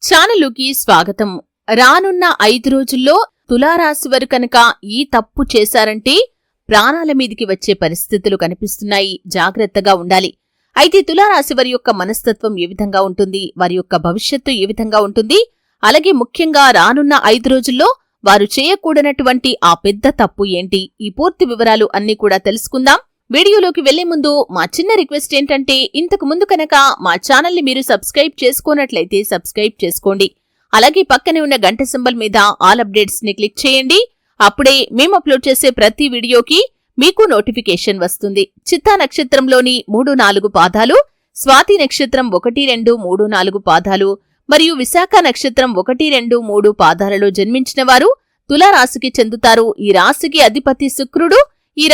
ఛానలుకి స్వాగతం. రానున్న 5 రోజుల్లో తులారాశివారు కనుక ఈ తప్పు చేశారంటే ప్రాణాల మీదికి వచ్చే పరిస్థితులు కనిపిస్తున్నాయి. జాగ్రత్తగా ఉండాలి. అయితే తులారాశివారి యొక్క మనస్తత్వం ఏ విధంగా ఉంటుంది, వారి యొక్క భవిష్యత్తు ఏ విధంగా ఉంటుంది, అలాగే ముఖ్యంగా రానున్న 5 రోజుల్లో వారు చేయకూడనటువంటి ఆ పెద్ద తప్పు ఏంటి, ఈ పూర్తి వివరాలు అన్నీ కూడా తెలుసుకుందాం. వీడియోలోకి వెళ్లే ముందు మా చిన్న రిక్వెస్ట్ ఏంటంటే, ఇంతకు ముందు కనుక మా ఛానల్ని మీరు సబ్స్క్రైబ్ చేసుకోనట్లయితే సబ్స్క్రైబ్ చేసుకోండి. అలాగే పక్కనే ఉన్న గంట సింబల్ మీద ఆల్ అప్డేట్స్ ని క్లిక్ చేయండి. అప్పుడే మేము అప్లోడ్ చేసే ప్రతి వీడియోకి మీకు నోటిఫికేషన్ వస్తుంది. చిత్తా నక్షత్రంలోని 3-4 పాదాలు, స్వాతి నక్షత్రం 1-2-3-4 పాదాలు మరియు విశాఖ నక్షత్రం 1-2-3 పాదాలలో జన్మించిన వారు తులారాశికి చెందుతారు. ఈ రాశికి అధిపతి శుక్రుడు. ఈ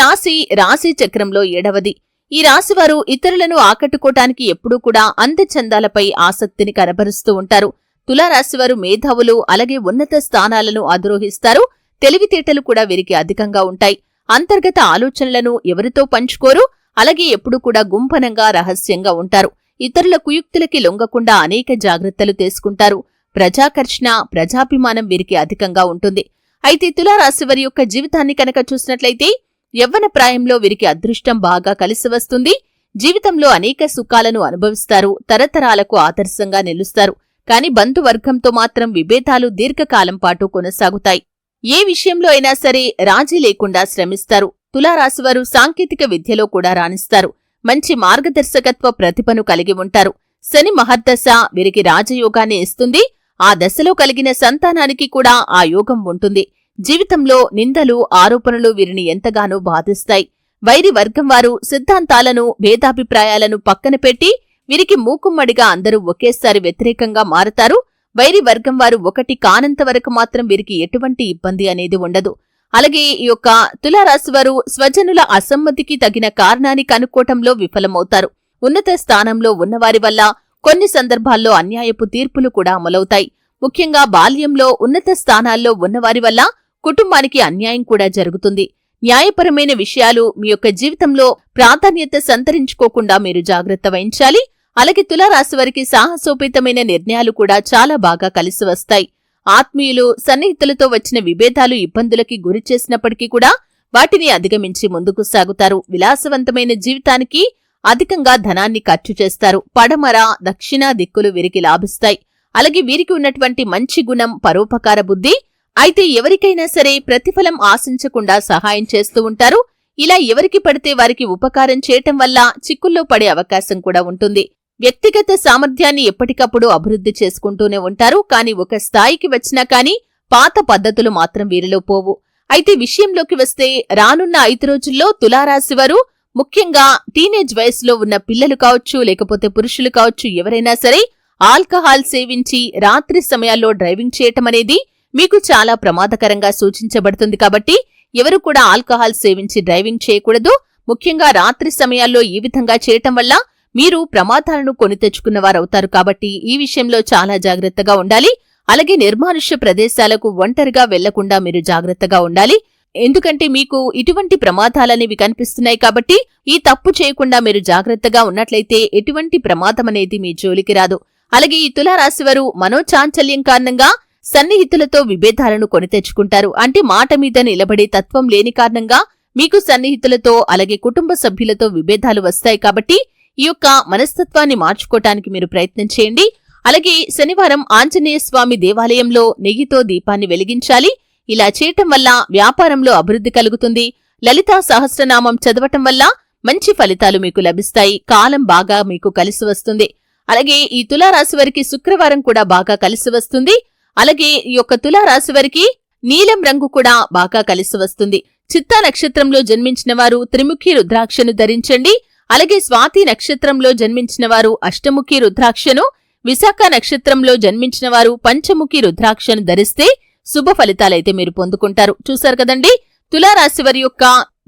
రాశి చక్రంలో 7వది. ఈ రాశివారు ఇతరులను ఆకట్టుకోవటానికి ఎప్పుడూ కూడా అందచందాలపై ఆసక్తిని కనబరుస్తూ ఉంటారు. తులారాశివారు మేధావులు, అలాగే ఉన్నత స్థానాలను అధిరోహిస్తారు. తెలివితేటలు కూడా వీరికి అధికంగా ఉంటాయి. అంతర్గత ఆలోచనలను ఎవరితో పంచుకోరు. అలాగే ఎప్పుడూ కూడా గుంపనంగా రహస్యంగా ఉంటారు. ఇతరుల కుయుక్తులకి లొంగకుండా అనేక జాగ్రత్తలు తీసుకుంటారు. ప్రజాకర్షణ, ప్రజాభిమానం వీరికి అధికంగా ఉంటుంది. అయితే తులారాశివారి యొక్క జీవితాన్ని కనుక చూసినట్లయితే యవ్వన ప్రాయంలో వీరికి అదృష్టం బాగా కలిసి వస్తుంది. జీవితంలో అనేక సుఖాలను అనుభవిస్తారు. తరతరాలకు ఆదర్శంగా నిలుస్తారు. కాని బంధువర్గంతో మాత్రం విభేదాలు దీర్ఘకాలం పాటు కొనసాగుతాయి. ఏ విషయంలో అయినా సరే రాజీ లేకుండా శ్రమిస్తారు. తులారాశివారు సాంకేతిక విద్యలో కూడా రాణిస్తారు. మంచి మార్గదర్శకత్వ ప్రతిభను కలిగి ఉంటారు. శని మహర్దశ వీరికి రాజయోగాన్ని ఇస్తుంది. ఆ దశలో కలిగిన సంతానానికి కూడా ఆ యోగం ఉంటుంది. జీవితంలో నిందలు, ఆరోపణలు వీరిని ఎంతగానో బాధిస్తాయి. వైరి వర్గం వారు సిద్ధాంతాలను, భేదాభిప్రాయాలను పక్కన పెట్టి వీరికి మూకుమ్మడిగా అందరూ ఒకేసారి వ్యతిరేకంగా మారతారు. వైరి వర్గం వారు ఒకటి కానంత వరకు మాత్రం వీరికి ఎటువంటి ఇబ్బంది అనేది ఉండదు. అలాగే ఈ యొక్క తులారాశివారు స్వజనుల అసమ్మతికి తగిన కారణాన్ని కనుక్కోవటంలో విఫలమవుతారు. ఉన్నత స్థానంలో ఉన్నవారి వల్ల కొన్ని సందర్భాల్లో అన్యాయపు తీర్పులు కూడా అమలవుతాయి. ముఖ్యంగా బాల్యంలో ఉన్నత స్థానాల్లో ఉన్నవారి వల్ల కుటుంబానికి అన్యాయం కూడా జరుగుతుంది. న్యాయపరమైన విషయాలు మీ యొక్క జీవితంలో ప్రాధాన్యత సంతరించుకోకుండా మీరు జాగ్రత్త వహించాలి. అలాగే తులారాశివారికి సాహసోపేతమైన నిర్ణయాలు కూడా చాలా బాగా కలిసి వస్తాయి. ఆత్మీయులు, సన్నిహితులతో వచ్చిన విభేదాలు ఇబ్బందులకి గురి చేసినప్పటికీ కూడా వాటిని అధిగమించి ముందుకు సాగుతారు. విలాసవంతమైన జీవితానికి అధికంగా ధనాన్ని ఖర్చు చేస్తారు. పడమర, దక్షిణ దిక్కులు వీరికి లాభిస్తాయి. అలాగే వీరికి ఉన్నటువంటి మంచి గుణం పరోపకార బుద్ధి. అయితే ఎవరికైనా సరే ప్రతిఫలం ఆశించకుండా సహాయం చేస్తూ ఉంటారు. ఇలా ఎవరికి పడితే వారికి ఉపకారం చేయటం వల్ల చిక్కుల్లో పడే అవకాశం కూడా ఉంటుంది. వ్యక్తిగత సామర్థ్యాన్ని ఎప్పటికప్పుడు అభివృద్ధి చేసుకుంటూనే ఉంటారు. కాని ఒక స్థాయికి వచ్చినా కాని పాత పద్ధతులు మాత్రం వీరిలో పోవు. అయితే విషయంలోకి వస్తే రానున్న 5 రోజుల్లో తులారాశివారు ముఖ్యంగా టీనేజ్ వయసులో ఉన్న పిల్లలు కావచ్చు, లేకపోతే పురుషులు కావచ్చు, ఎవరైనా సరే ఆల్కహాల్ సేవించి రాత్రి సమయాల్లో డ్రైవింగ్ చేయటం అనేది మీకు చాలా ప్రమాదకరంగా సూచించబడుతుంది. కాబట్టి ఎవరు కూడా ఆల్కహాల్ సేవించి డ్రైవింగ్ చేయకూడదు. ముఖ్యంగా రాత్రి సమయాల్లో ఈ విధంగా చేయటం వల్ల మీరు ప్రమాదాలను కొని తెచ్చుకున్నవారవుతారు. కాబట్టి ఈ విషయంలో చాలా జాగ్రత్తగా ఉండాలి. అలాగే నిర్మానుష్య ప్రదేశాలకు ఒంటరిగా వెళ్లకుండా మీరు జాగ్రత్తగా ఉండాలి. ఎందుకంటే మీకు ఇటువంటి ప్రమాదాలనేవి కనిపిస్తున్నాయి. కాబట్టి ఈ తప్పు చేయకుండా మీరు జాగ్రత్తగా ఉన్నట్లయితే ఎటువంటి ప్రమాదం అనేది మీ జోలికి రాదు. అలాగే ఈ తులారాశివారు మనోచాంచల్యం కారణంగా సన్నిహితులతో విభేదాలను కొని తెచ్చుకుంటారు. అంటే మాట మీద నిలబడే తత్వం లేని కారణంగా మీకు సన్నిహితులతో, అలాగే కుటుంబ సభ్యులతో విభేదాలు వస్తాయి. కాబట్టి ఈ యొక్క మనస్తత్వాన్ని మార్చుకోవటానికి మీరు ప్రయత్నం చేయండి. అలాగే శనివారం ఆంజనేయ స్వామి దేవాలయంలో నెయ్యితో దీపాన్ని వెలిగించాలి. ఇలా చేయటం వల్ల వ్యాపారంలో అభివృద్ధి కలుగుతుంది. లలితా సహస్రనామం చదవటం వల్ల మంచి ఫలితాలు మీకు లభిస్తాయి. కాలం బాగా మీకు కలిసి వస్తుంది. అలాగే ఈ తులారాశివారికి శుక్రవారం కూడా బాగా కలిసి వస్తుంది. అలాగే ఈ యొక్క తులారాశివారికి నీలం రంగు కూడా బాగా కలిసి వస్తుంది. చిత్తా నక్షత్రంలో జన్మించిన వారు త్రిముఖి రుద్రాక్షను ధరించండి. అలాగే స్వాతి నక్షత్రంలో జన్మించిన వారు అష్టముఖి రుద్రాక్షను, విశాఖ నక్షత్రంలో జన్మించిన వారు పంచముఖి రుద్రాక్షను ధరిస్తే శుభ ఫలితాలైతే మీరు పొందుకుంటారు. చూశారు కదండి తులారాశివారి యొక్క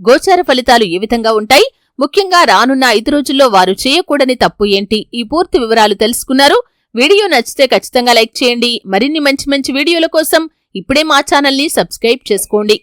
గోచార ఫలితాలు ఏ విధంగా ఉంటాయి. ముఖ్యంగా రానున్న 5 రోజుల్లో వారు చేయకూడని తప్పు ఏంటి, ఈ పూర్తి వివరాలు తెలుసుకున్నారు. వీడియో నచ్చితే ఖచ్చితంగా లైక్ చేయండి. మరిన్ని మంచి వీడియోల కోసం ఇప్పుడే మా ఛానల్ని సబ్స్క్రైబ్ చేసుకోండి.